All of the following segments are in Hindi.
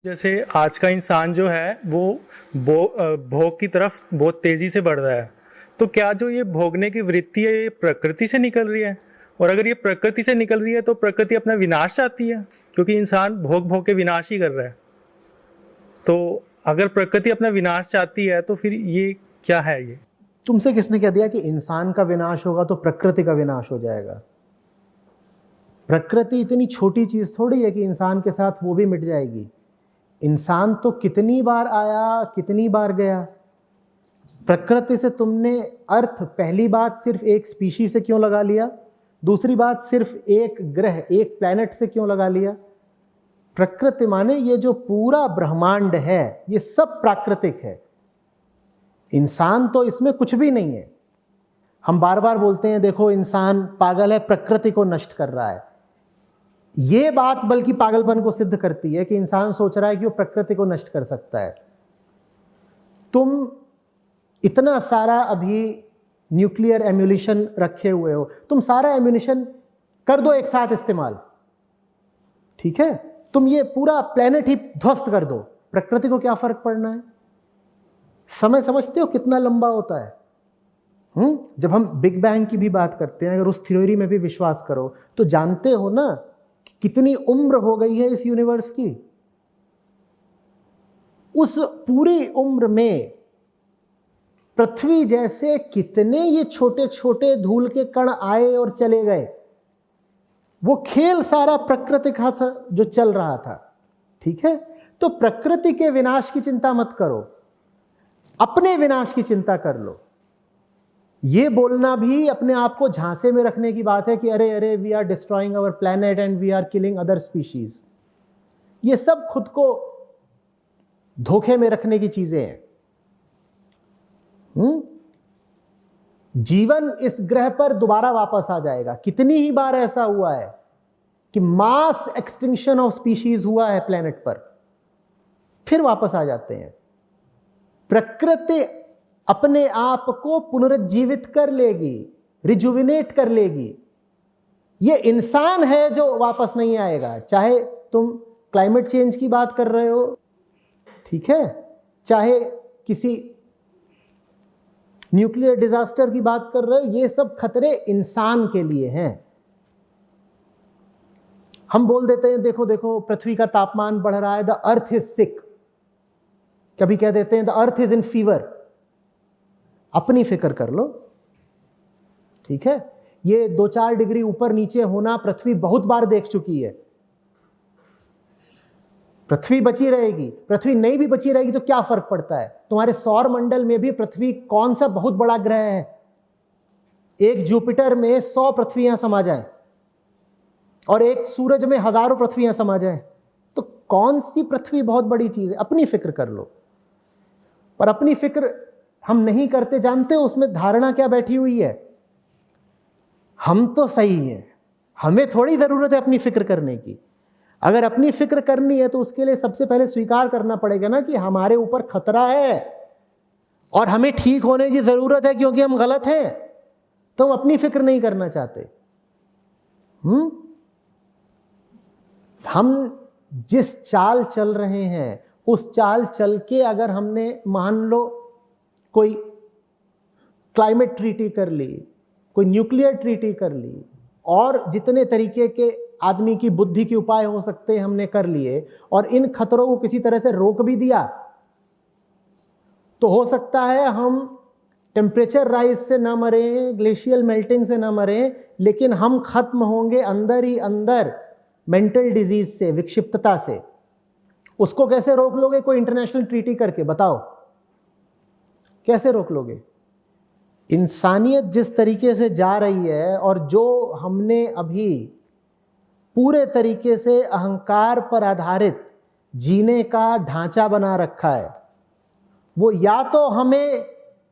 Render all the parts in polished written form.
जैसे आज का इंसान जो है वो भोग की तरफ बहुत तेजी से बढ़ रहा है, तो क्या जो ये भोगने की वृत्ति है ये प्रकृति से निकल रही है? और अगर ये प्रकृति से निकल रही है तो प्रकृति अपना विनाश चाहती है, क्योंकि इंसान भोग भोग के विनाश ही कर रहा है। तो अगर प्रकृति अपना विनाश चाहती है तो फिर ये क्या है? ये तुमसे किसने कह दिया कि इंसान का विनाश होगा तो प्रकृति का विनाश हो जाएगा? प्रकृति इतनी छोटी चीज थोड़ी है कि इंसान के साथ वो भी मिट जाएगी। इंसान तो कितनी बार आया, कितनी बार गया। प्रकृति से तुमने अर्थ पहली बात सिर्फ एक स्पीशी से क्यों लगा लिया? दूसरी बात सिर्फ एक ग्रह, एक प्लैनेट से क्यों लगा लिया? प्रकृति माने ये जो पूरा ब्रह्मांड है ये सब प्राकृतिक है। इंसान तो इसमें कुछ भी नहीं है। हम बार बार बोलते हैं देखो इंसान पागल है, प्रकृति को नष्ट कर रहा है। ये बात बल्कि पागलपन को सिद्ध करती है कि इंसान सोच रहा है कि वो प्रकृति को नष्ट कर सकता है। तुम इतना सारा अभी न्यूक्लियर एम्यूनिशन रखे हुए हो, तुम सारा एम्यूनिशन कर दो एक साथ इस्तेमाल, ठीक है? तुम ये पूरा प्लेनेट ही ध्वस्त कर दो, प्रकृति को क्या फर्क पड़ना है? समय समझते हो कितना लंबा होता है? जब हम बिग बैंग की भी बात करते हैं, अगर उस थ्योरी में भी विश्वास करो तो जानते हो ना कि कितनी उम्र हो गई है इस यूनिवर्स की। उस पूरी उम्र में पृथ्वी जैसे कितने ये छोटे छोटे धूल के कण आए और चले गए। वो खेल सारा प्रकृति का था जो चल रहा था, ठीक है? तो प्रकृति के विनाश की चिंता मत करो, अपने विनाश की चिंता कर लो। ये बोलना भी अपने आप को झांसे में रखने की बात है कि अरे अरे we are destroying our planet and we are killing other species. ये सब खुद को धोखे में रखने की चीजें हैं। जीवन इस ग्रह पर दोबारा वापस आ जाएगा। कितनी ही बार ऐसा हुआ है कि मास एक्सटिंक्शन ऑफ स्पीशीज हुआ है प्लैनेट पर, फिर वापस आ जाते हैं। प्रकृति अपने आप को पुनरुज्जीवित कर लेगी, रिजुविनेट कर लेगी। ये इंसान है जो वापस नहीं आएगा। चाहे तुम क्लाइमेट चेंज की बात कर रहे हो, ठीक है, चाहे किसी न्यूक्लियर डिजास्टर की बात कर रहे हो, ये सब खतरे इंसान के लिए हैं। हम बोल देते हैं देखो देखो पृथ्वी का तापमान बढ़ रहा है, द अर्थ इज सिक। कभी कह देते हैं the earth is in fever. अपनी फिक्र कर लो, ठीक है? ये 2-4 डिग्री ऊपर नीचे होना पृथ्वी बहुत बार देख चुकी है। पृथ्वी बची रहेगी, पृथ्वी नहीं भी बची रहेगी तो क्या फर्क पड़ता है? तुम्हारे सौर मंडल में भी पृथ्वी कौन सा बहुत बड़ा ग्रह है? एक जुपिटर में 100 पृथ्वियां समा जाएं और एक सूरज में हजारों पृथ्वियां समा जाएं, तो कौन सी पृथ्वी बहुत बड़ी चीज है? अपनी फिक्र कर लो। पर अपनी फिक्र हम नहीं करते। जानते हो उसमें धारणा क्या बैठी हुई है? हम तो सही हैं, हमें थोड़ी जरूरत है अपनी फिक्र करने की। अगर अपनी फिक्र करनी है तो उसके लिए सबसे पहले स्वीकार करना पड़ेगा ना कि हमारे ऊपर खतरा है और हमें ठीक होने की जरूरत है क्योंकि हम गलत हैं। तो हम अपनी फिक्र नहीं करना चाहते। हम जिस चाल चल रहे हैं उस चाल चल के अगर हमने मान लो कोई क्लाइमेट ट्रीटी कर ली, कोई न्यूक्लियर ट्रीटी कर ली, और जितने तरीके के आदमी की बुद्धि के उपाय हो सकते हैं हमने कर लिए, और इन खतरों को किसी तरह से रोक भी दिया, तो हो सकता है हम टेम्परेचर राइज से ना मरें, ग्लेशियल मेल्टिंग से ना मरें, लेकिन हम खत्म होंगे अंदर ही अंदर मेंटल डिजीज से, विक्षिप्तता से। उसको कैसे रोक लोगे? कोई इंटरनेशनल ट्रीटी करके बताओ, कैसे रोक लोगे? इंसानियत जिस तरीके से जा रही है और जो हमने अभी पूरे तरीके से अहंकार पर आधारित जीने का ढांचा बना रखा है, वो या तो हमें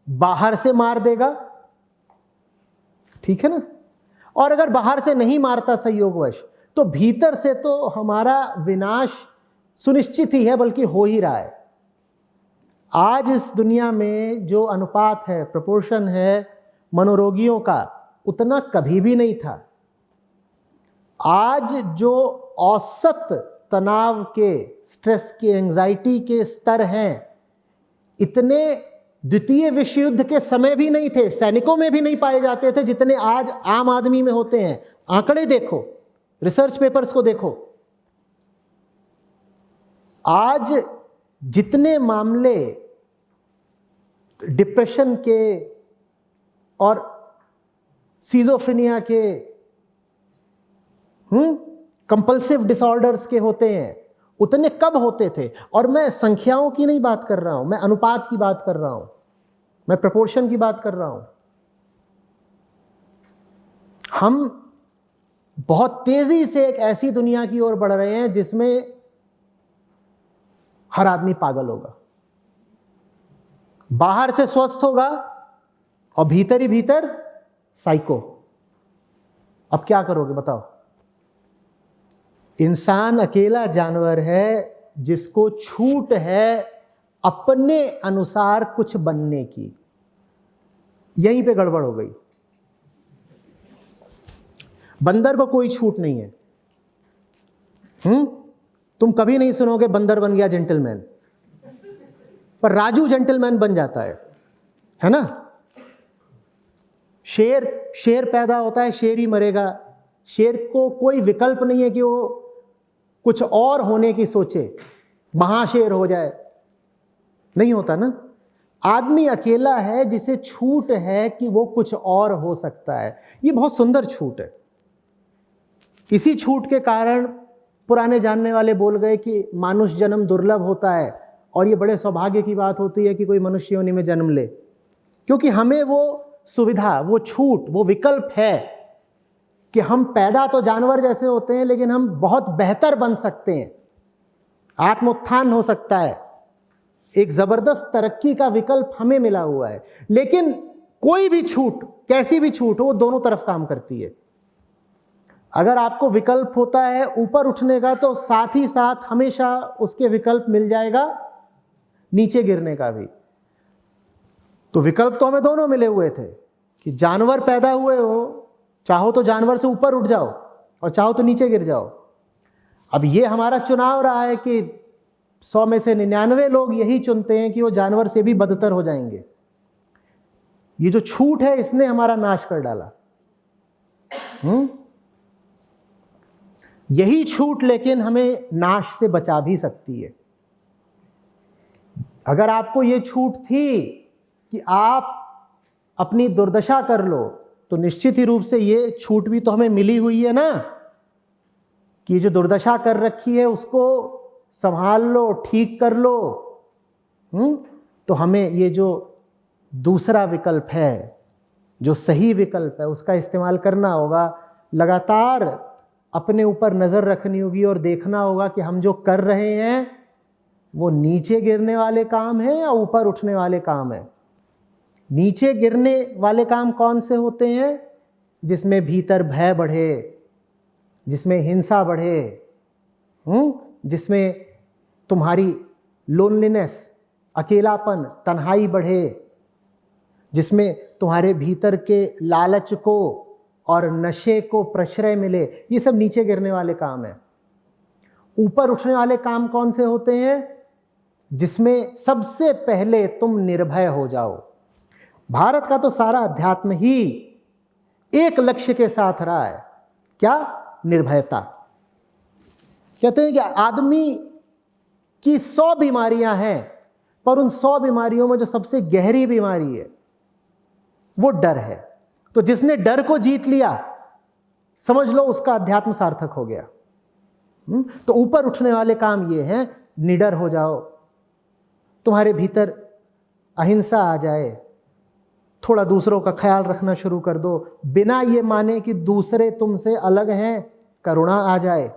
बाहर से मार देगा, ठीक है ना? और अगर बाहर से नहीं मारता संयोगवश, तो भीतर से तो हमारा विनाश सुनिश्चित ही है, बल्कि हो ही रहा है। आज इस दुनिया में जो अनुपात है, प्रोपोर्शन है मनोरोगियों का, उतना कभी भी नहीं था। आज जो औसत तनाव के, स्ट्रेस के, एंजाइटी के स्तर हैं, इतने द्वितीय विश्व युद्ध के समय भी नहीं थे, सैनिकों में भी नहीं पाए जाते थे जितने आज आम आदमी में होते हैं। आंकड़े देखो, रिसर्च पेपर्स को देखो। आज जितने मामले डिप्रेशन के और सीजोफ्रेनिया के, कंपल्सिव डिसऑर्डर्स के होते हैं, उतने कब होते थे? और मैं संख्याओं की नहीं बात कर रहा हूं, मैं अनुपात की बात कर रहा हूं, मैं प्रपोर्शन की बात कर रहा हूं। हम बहुत तेजी से एक ऐसी दुनिया की ओर बढ़ रहे हैं जिसमें हर आदमी पागल होगा, बाहर से स्वस्थ होगा और भीतर ही भीतर साइको। अब क्या करोगे बताओ? इंसान अकेला जानवर है जिसको छूट है अपने अनुसार कुछ बनने की। यहीं पे गड़बड़ हो गई। बंदर को कोई छूट नहीं है। तुम कभी नहीं सुनोगे बंदर बन गया जेंटलमैन, पर राजू जेंटलमैन बन जाता है ना? शेर पैदा होता है, शेर ही मरेगा। शेर को कोई विकल्प नहीं है कि वो कुछ और होने की सोचे, महाशेर हो जाए, नहीं होता ना। आदमी अकेला है जिसे छूट है कि वो कुछ और हो सकता है। ये बहुत सुंदर छूट है। इसी छूट के कारण पुराने जानने वाले बोल गए कि मानुष जन्म दुर्लभ होता है और ये बड़े सौभाग्य की बात होती है कि कोई मनुष्य योनि में जन्म ले, क्योंकि हमें वो सुविधा, वो छूट, वो विकल्प है कि हम पैदा तो जानवर जैसे होते हैं लेकिन हम बहुत बेहतर बन सकते हैं, आत्मोत्थान हो सकता है, एक जबरदस्त तरक्की का विकल्प हमें मिला हुआ है। लेकिन कोई भी छूट, कैसी भी छूट हो, वो दोनों तरफ काम करती है। अगर आपको विकल्प होता है ऊपर उठने का, तो साथ ही साथ हमेशा उसके विकल्प मिल जाएगा नीचे गिरने का भी। तो विकल्प तो हमें दोनों मिले हुए थे कि जानवर पैदा हुए हो, चाहो तो जानवर से ऊपर उठ जाओ और चाहो तो नीचे गिर जाओ। अब ये हमारा चुनाव रहा है कि 100 में से 99 लोग यही चुनते हैं कि वो जानवर से भी बदतर हो जाएंगे। ये जो छूट है इसने हमारा नाश कर डाला। यही छूट लेकिन हमें नाश से बचा भी सकती है। अगर आपको ये छूट थी कि आप अपनी दुर्दशा कर लो, तो निश्चित ही रूप से ये छूट भी तो हमें मिली हुई है ना, कि जो दुर्दशा कर रखी है उसको संभाल लो, ठीक कर लो। तो हमें ये जो दूसरा विकल्प है, जो सही विकल्प है, उसका इस्तेमाल करना होगा। लगातार अपने ऊपर नज़र रखनी होगी और देखना होगा कि हम जो कर रहे हैं वो नीचे गिरने वाले काम है या ऊपर उठने वाले काम है। नीचे गिरने वाले काम कौन से होते हैं? जिसमें भीतर भय बढ़े, जिसमें हिंसा बढ़े, जिसमें तुम्हारी लोनलीनेस, अकेलापन, तन्हाई बढ़े, जिसमें तुम्हारे भीतर के लालच को और नशे को प्रश्रय मिले। ये सब नीचे गिरने वाले काम हैं। ऊपर उठने वाले काम कौन से होते हैं? जिसमें सबसे पहले तुम निर्भय हो जाओ। भारत का तो सारा अध्यात्म ही एक लक्ष्य के साथ रहा है। क्या? निर्भयता। कहते हैं कि आदमी की 100 बीमारियां हैं, पर उन 100 बीमारियों में जो सबसे गहरी बीमारी है वो डर है। तो जिसने डर को जीत लिया, समझ लो उसका अध्यात्म सार्थक हो गया। तो ऊपर उठने वाले काम ये हैं, निडर हो जाओ, तुम्हारे भीतर अहिंसा आ जाए, थोड़ा दूसरों का ख्याल रखना शुरू कर दो, बिना ये माने कि दूसरे तुमसे अलग हैं, करुणा आ जाए।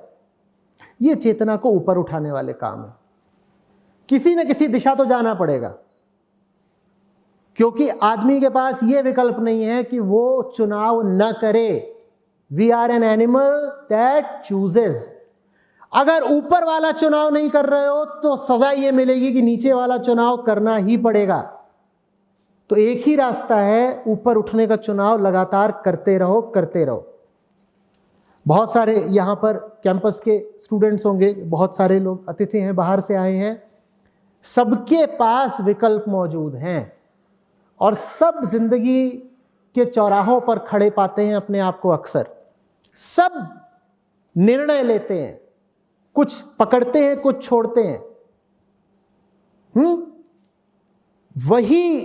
ये चेतना को ऊपर उठाने वाले काम है। किसी न किसी दिशा तो जाना पड़ेगा, क्योंकि आदमी के पास ये विकल्प नहीं है कि वो चुनाव न करे। We are an animal that chooses. अगर ऊपर वाला चुनाव नहीं कर रहे हो तो सजा ये मिलेगी कि नीचे वाला चुनाव करना ही पड़ेगा। तो एक ही रास्ता है, ऊपर उठने का चुनाव लगातार करते रहो, करते रहो। बहुत सारे यहाँ पर कैंपस के स्टूडेंट्स होंगे, बहुत सारे लोग अतिथि हैं, बाहर से आए हैं। सबके पास विकल्प मौजूद हैं और सब जिंदगी के चौराहों पर खड़े पाते हैं अपने आप को अक्सर। सब निर्णय लेते हैं, कुछ पकड़ते हैं, कुछ छोड़ते हैं। वही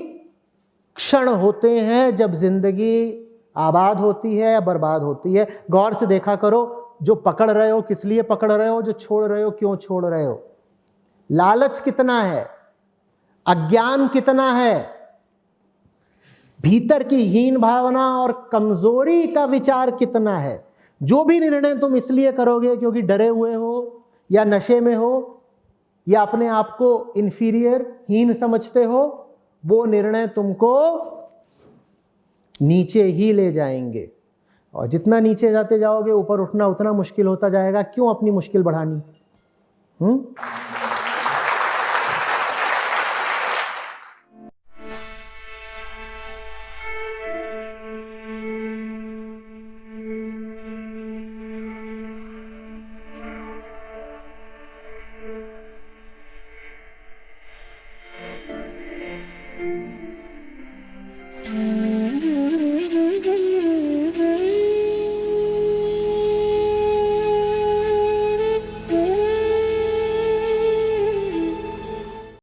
क्षण होते हैं जब जिंदगी आबाद होती है या बर्बाद होती है। गौर से देखा करो, जो पकड़ रहे हो किस लिए पकड़ रहे हो, जो छोड़ रहे हो क्यों छोड़ रहे हो। लालच कितना है, अज्ञान कितना है, भीतर की हीन भावना और कमजोरी का विचार कितना है। जो भी निर्णय तुम इसलिए करोगे क्योंकि डरे हुए हो या नशे में हो या अपने आप को इंफीरियर, हीन समझते हो, वो निर्णय तुमको नीचे ही ले जाएंगे। और जितना नीचे जाते जाओगे ऊपर उठना उतना मुश्किल होता जाएगा। क्यों अपनी मुश्किल बढ़ानी?